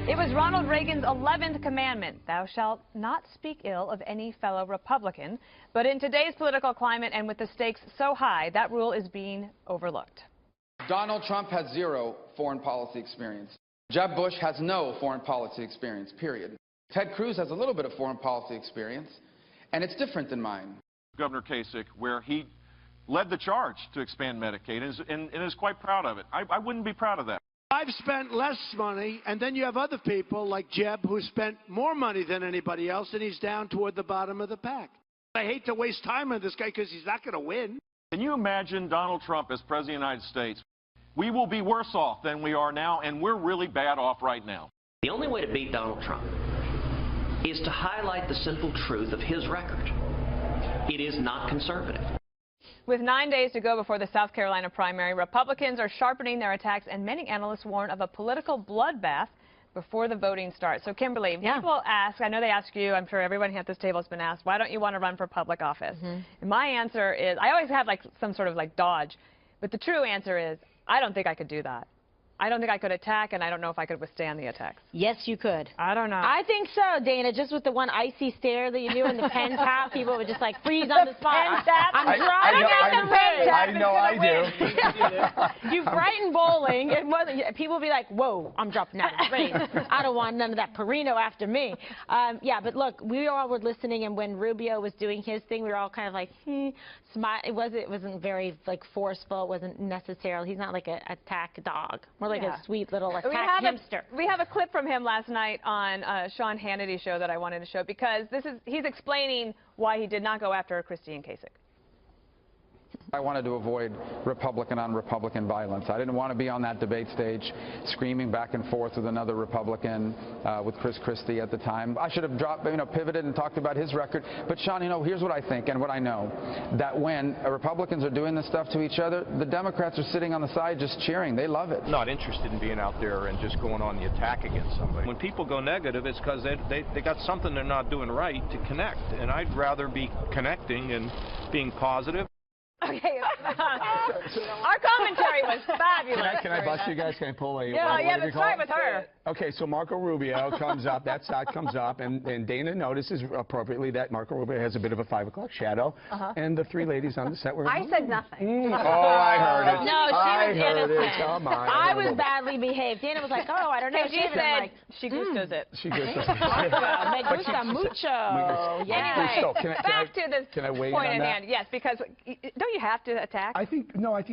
It was Ronald Reagan's 11th commandment, thou shalt not speak ill of any fellow Republican. But in today's political climate and with the stakes so high, that rule is being overlooked. Donald Trump has zero foreign policy experience. Jeb Bush has no foreign policy experience, period. Ted Cruz has a little bit of foreign policy experience, and it's different than mine. Governor Kasich, where he led the charge to expand Medicaid and is quite proud of it. I wouldn't be proud of that. I've spent less money, and then you have other people like Jeb who spent more money than anybody else, and he's down toward the bottom of the pack. I hate to waste time on this guy because he's not going to win. Can you imagine Donald Trump as President of the United States? We will be worse off than we are now, and we're really bad off right now. The only way to beat Donald Trump is to highlight the simple truth of his record. It is not conservative. With 9 days to go before the South Carolina primary, Republicans are sharpening their attacks, and many analysts warn of a political bloodbath before the voting starts. So, Kimberly, people ask, I know they ask you, I'm sure everyone at this table has been asked, why don't you want to run for public office? And my answer is, I always have some sort of dodge, but the true answer is, I don't think I could do that. I don't think I could attack, and I don't know if I could withstand the attacks. Yes, you could. I don't know. I think so, Dana. Just with the one icy stare that you do and the pen tap, people would just freeze on the spot. I'm I know I do. You frightened bowling. It wasn't. People would be like, "Whoa, I'm dropping out of the race. I don't want none of that Perino after me." Yeah, but look, we all were listening, and when Rubio was doing his thing, we were all kind of smile. It wasn't very forceful. It wasn't necessarily. He's not like an attack dog. More like a sweet little attack hamster. We have a clip from him last night on Sean Hannity's show that I wanted to show because he's explaining why he did not go after Christie and Kasich. I wanted to avoid Republican on Republican violence. I didn't want to be on that debate stage screaming back and forth with another Republican, with Chris Christie at the time. I should have pivoted and talked about his record. But Sean, here's what I think and what I know, that when Republicans are doing this stuff to each other, the Democrats are sitting on the side just cheering. They love it. Not interested in being out there and just going on the attack against somebody. When people go negative, it's because they got something they're not doing right to connect. And I'd rather be connecting and being positive. Okay, our commentary was fabulous. Can I bust you guys? Can I pull a... Yeah, but start with her. Okay, so Marco Rubio comes up, that side comes up, and Dana notices appropriately that Marco Rubio has a bit of a 5 o'clock shadow, and the three ladies on the set were... I said nothing. Oh, I heard it. No, she was innocent. Come on. I was badly behaved. Dana was like, oh, I don't know. She said she gustos it. She gustos it. Me gusta mucho. Anyway, back to this point at hand. Yes, because don't you have to attack? I think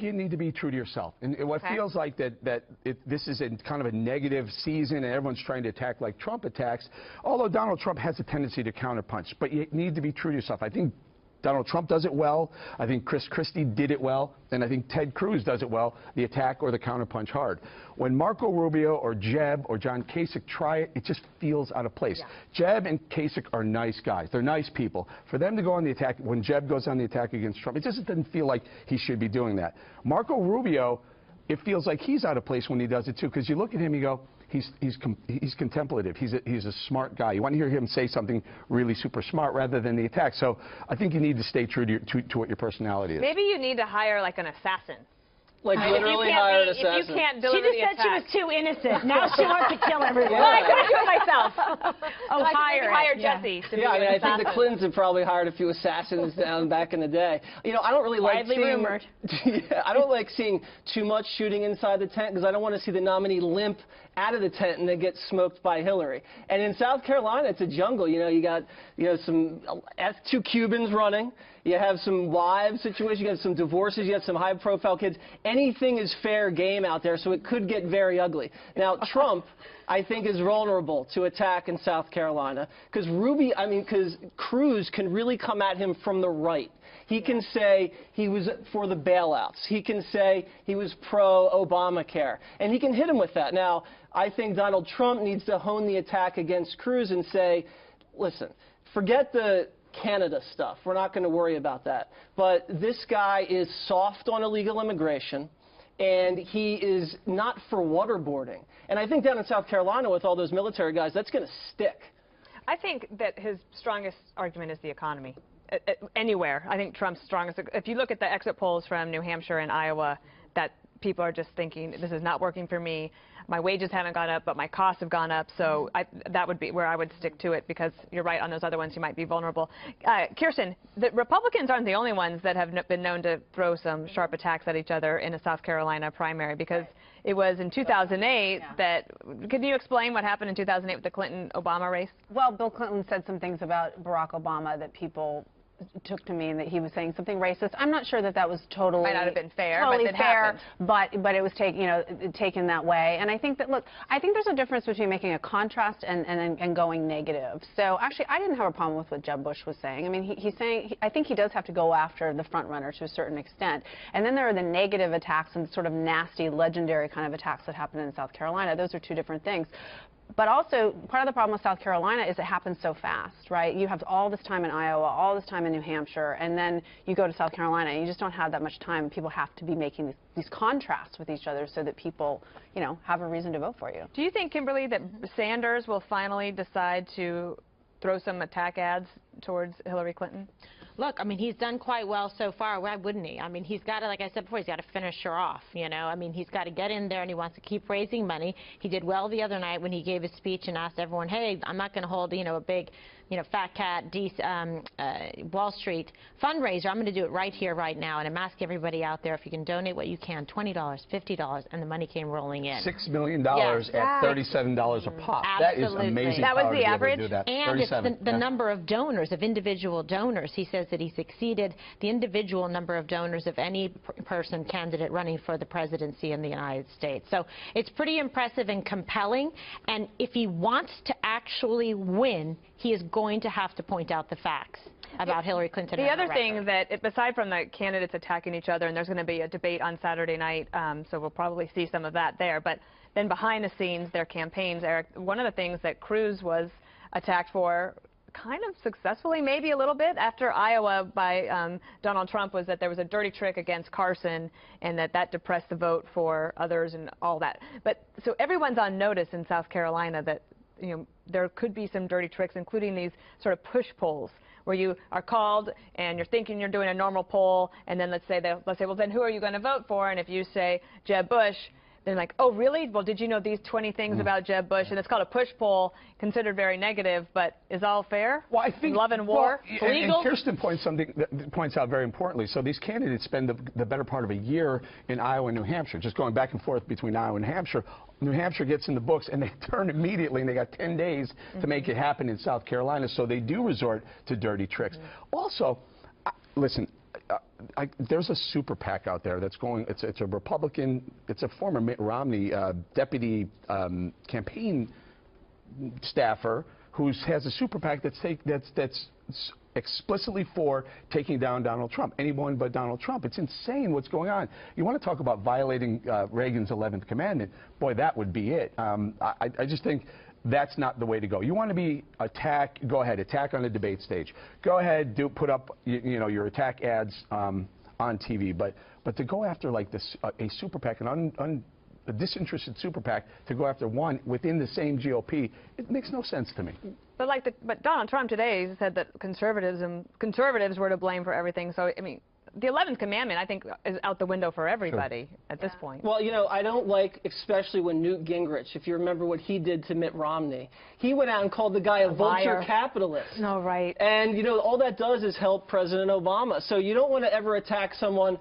you need to be true to yourself. And what feels like this is kind of a negative season and everyone's trying to attack like Trump attacks, although Donald Trump has a tendency to counterpunch. But you need to be true to yourself. I think Donald Trump does it well. I think Chris Christie did it well. And I think Ted Cruz does it well, the attack or the counterpunch hard. When Marco Rubio or Jeb or John Kasich try it, it just feels out of place. Jeb and Kasich are nice guys. They're nice people. For them to go on the attack, when Jeb goes on the attack against Trump, it just doesn't feel like he should be doing that. Marco Rubio, it feels like he's out of place when he does it too, because you look at him, you go, he's contemplative. He's a smart guy. You want to hear him say something really super smart rather than the attack. So I think you need to stay true to what your personality is. Maybe you need to hire an assassin. Literally hire an assassin. If you can't deliver She just said she was too innocent. Now she wants to kill everyone. Well, I couldn't do it myself. Hire Jesse. I mean, I think the Clintons have probably hired a few assassins down back in the day. I don't really like rumored. I don't like seeing too much shooting inside the tent because I don't want to see the nominee limp out of the tent and then get smoked by Hillary. And in South Carolina, it's a jungle. You got some 2 Cubans running. You have some wives situations. You have some divorces. You have some high-profile kids. Anything is fair game out there, so it could get very ugly. Now, Trump, I think, is vulnerable to attack in South Carolina because Cruz can really come at him from the right. He can say he was for the bailouts. He can say he was pro-Obamacare. And he can hit him with that. Now, I think Donald Trump needs to hone the attack against Cruz and say, listen, forget the Canada stuff. We're not going to worry about that. But this guy is soft on illegal immigration, and he is not for waterboarding. And I think down in South Carolina with all those military guys, that's going to stick. I think that his strongest argument is the economy. Anywhere. I think Trump's strongest. If you look at the exit polls from New Hampshire and Iowa, that people are just thinking, this is not working for me. my wages haven't gone up, but my costs have gone up. So that would be where I would stick to it, because you're right, on those other ones you might be vulnerable. Kirsten, the Republicans aren't the only ones that have been known to throw some sharp attacks at each other in a South Carolina primary, because it was in 2008 that, can you explain what happened in 2008 with the Clinton-Obama race? Well, Bill Clinton said some things about Barack Obama that people took to mean that he was saying something racist. I'm not sure that that was totally might not have been fair, totally but it fair, happened. but it was taken that way. And I think that, look, I think there's a difference between making a contrast and going negative. So actually, I didn't have a problem with what Jeb Bush was saying. I mean, he's saying, I think he does have to go after the front runner to a certain extent. And then there are the negative attacks and sort of nasty, legendary kind of attacks that happened in South Carolina. Those are two different things. But also, part of the problem with South Carolina is it happens so fast, right? You have all this time in Iowa, all this time in New Hampshire, and then you go to South Carolina, and you just don't have that much time. People have to be making these contrasts with each other so that people, have a reason to vote for you. Do you think, Kimberly, that Sanders will finally decide to throw some attack ads towards Hillary Clinton? Look, I mean, he's done quite well so far. Why wouldn't he? I mean, he's got to, like I said before, he's got to finish her off, I mean, he's got to get in there, and he wants to keep raising money. He did well the other night when he gave his speech and asked everyone, hey, I'm not going to hold, a big, fat cat Wall Street fundraiser. I'm going to do it right here, right now. And I'm asking everybody out there, if you can donate what you can, $20, $50, and the money came rolling in. $6 million at $37 a pop. Absolutely. That is amazing. That was the average? And it's the number of donors, of individual donors. He says that he's exceeded the individual number of donors of any person, candidate running for the presidency in the United States. So it's pretty impressive and compelling. And if he wants to actually win, he is going to have to point out the facts about Hillary Clinton. The other thing that, aside from the candidates attacking each other, and there's going to be a debate on Saturday night, so we'll probably see some of that there, but then behind the scenes, their campaigns, Eric, one of the things that Cruz was attacked for, kind of successfully, maybe a little bit, after Iowa by Donald Trump, was that there was a dirty trick against Carson, and that depressed the vote for others and all that. But so everyone's on notice in South Carolina that there could be some dirty tricks, including these sort of push polls, where you are called and you're thinking you're doing a normal poll, and then let's say, well, then who are you going to vote for? And if you say Jeb Bush, they're like, oh, really? Well, did you know these 20 things about Jeb Bush? And it's called a push poll, considered very negative, but is all fair? Well, I think love and war, legal? And Kirsten points out very importantly. So these candidates spend the better part of a year in Iowa and New Hampshire, just going back and forth between Iowa and New Hampshire. New Hampshire gets in the books, and they turn immediately, and they got 10 days to make it happen in South Carolina. So they do resort to dirty tricks. Also, listen. There's a super PAC out there that's going. It's a Republican. It's a former Mitt Romney deputy campaign staffer who has a super PAC that's explicitly for taking down Donald Trump. Anyone but Donald Trump. It's insane what's going on. You want to talk about violating Reagan's 11th commandment? Boy, that would be it. I just think that's not the way to go. You want to be go ahead, attack on the debate stage. Go ahead, put up your attack ads on TV. But to go after like this a super PAC, a disinterested super PAC, to go after one within the same GOP, it makes no sense to me. But Donald Trump today said that conservatives were to blame for everything. So I mean, the 11th commandment, I think, is out the window for everybody at this point. Well, I don't like, especially when Newt Gingrich, if you remember what he did to Mitt Romney, he went out and called the guy a vulture capitalist. No, right. And, all that does is help President Obama. So you don't want to ever attack someone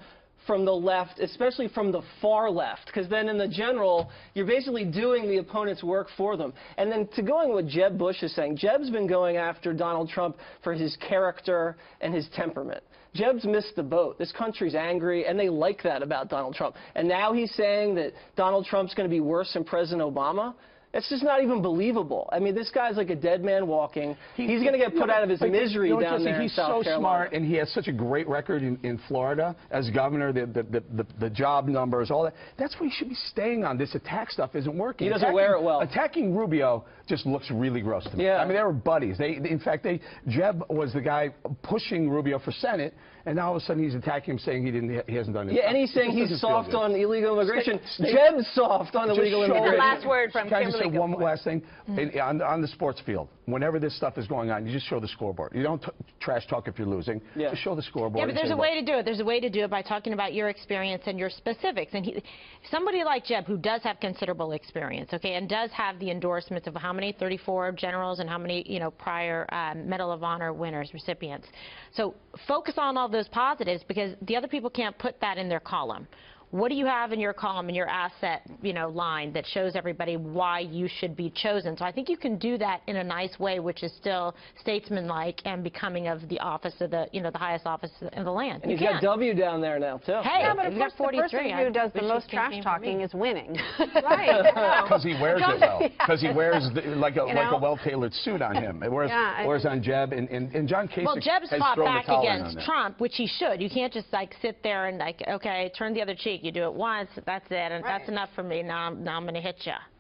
from the left, especially from the far left, because then in the general, you're basically doing the opponent's work for them. And then to going with what Jeb Bush is saying, Jeb's been going after Donald Trump for his character and his temperament. Jeb's missed the boat. This country's angry, and they like that about Donald Trump. And now he's saying that Donald Trump's going to be worse than President Obama. It's just not even believable. I mean, this guy's like a dead man walking. He's going to get put out of his misery down there in South Carolina. He's so smart, and he has such a great record in Florida as governor, the job numbers, all that. That's what he should be staying on. This attack stuff isn't working. He doesn't wear it well. Attacking Rubio just looks really gross to me. Yeah. I mean, they were buddies. In fact, Jeb was the guy pushing Rubio for Senate, and now all of a sudden he's attacking him, saying he hasn't done it. Yeah, and he's saying he's soft on illegal immigration. Jeb's soft on illegal immigration. Last word from Can I Kimberly. just say one last thing? On the sports field, whenever this stuff is going on, you just show the scoreboard. You don't trash talk if you're losing. Yeah. Just show the scoreboard. Yeah, but there's a way to do it. There's a way to do it by talking about your experience and your specifics. And somebody like Jeb, who does have considerable experience, okay, and does have the endorsements of how many 34 generals and how many, you know, prior Medal of Honor winners, recipients. So focus on all those positives, because the other people can't put that in their column. What do you have in your column, in your asset, you know, line that shows everybody why you should be chosen? So I think you can do that in a nice way, which is still statesmanlike and becoming of the office of the, you know, the highest office in the land. And he's got W down there now, too. Hey, Yeah, but of course, the person who does the most trash talking is winning. Right. Because he wears it well. Because he wears like a well-tailored suit on him. Whereas on Jeb and John Kasich. Well, Jeb's has fought thrown back the towel in against on Trump, which he should. You can't just like sit there and like, okay, turn the other cheek. You do it once, that's it, and that's enough for me. Now I'm going to hit you.